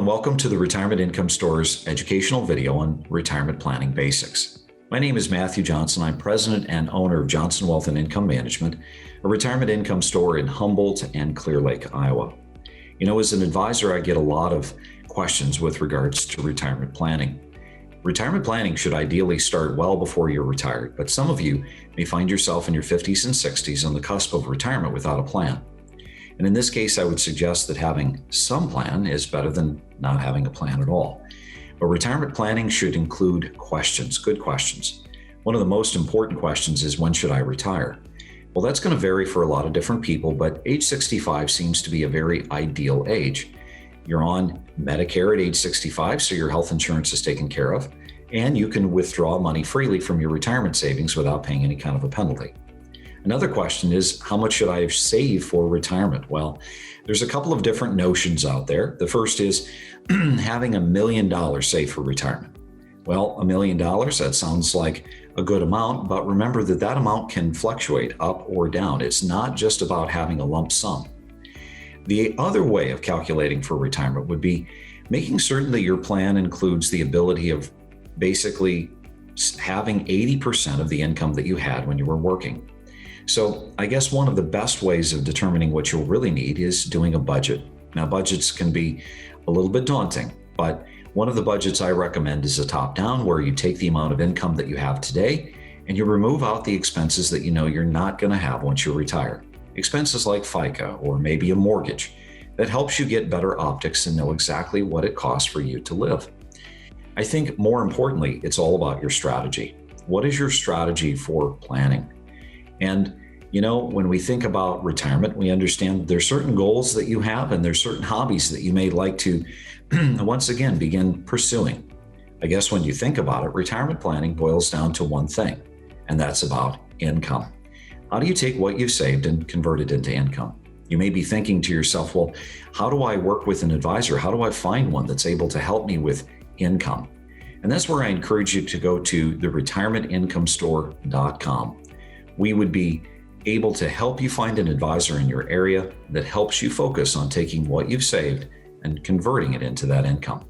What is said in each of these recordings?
welcome to the Retirement Income Store's educational video on retirement planning basics. My name is Matthew Johnson. I'm president and owner of Johnson Wealth and Income Management, a retirement income store in Humboldt and Clear Lake, Iowa. You know, as an advisor, I get a lot of questions with regards to retirement planning. Retirement planning should ideally start well before you're retired, but some of you may find yourself in your 50s and 60s on the cusp of retirement without a plan. And in this case, I would suggest that having some plan is better than not having a plan at all. But retirement planning should include questions, good questions. One of the most important questions is, when should I retire? Well, that's going to vary for a lot of different people, but age 65 seems to be a very ideal age. You're on Medicare at age 65, so your health insurance is taken care of, and you can withdraw money freely from your retirement savings without paying any kind of a penalty. Another question is, how much should I save for retirement? Well, there's a couple of different notions out there. The first is having $1 million saved for retirement. Well, $1 million, that sounds like a good amount, but remember that that amount can fluctuate up or down. It's not just about having a lump sum. The other way of calculating for retirement would be making certain that your plan includes the ability of basically having 80% of the income that you had when you were working. So I guess one of the best ways of determining what you'll really need is doing a budget. Now, budgets can be a little bit daunting, but one of the budgets I recommend is a top-down, where you take the amount of income that you have today and you remove out the expenses that you know you're not going to have once you retire. Expenses like FICA or maybe a mortgage. That helps you get better optics and know exactly what it costs for you to live. I think more importantly, it's all about your strategy. What is your strategy for planning? And you know, when we think about retirement, we understand there's certain goals that you have and there's certain hobbies that you may like to once again begin pursuing. I guess when you think about it, retirement planning boils down to one thing, and that's about income. How do you take what you've saved and convert it into income? You may be thinking to yourself, well, how do I work with an advisor? How do I find one that's able to help me with income? And that's where I encourage you to go to the retirementincomestore.com. We would be able to help you find an advisor in your area that helps you focus on taking what you've saved and converting it into that income.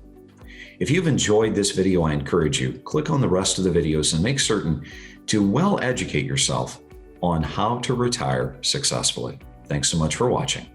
If you've enjoyed this video, I encourage you, click on the rest of the videos and make certain to well educate yourself on how to retire successfully. Thanks so much for watching.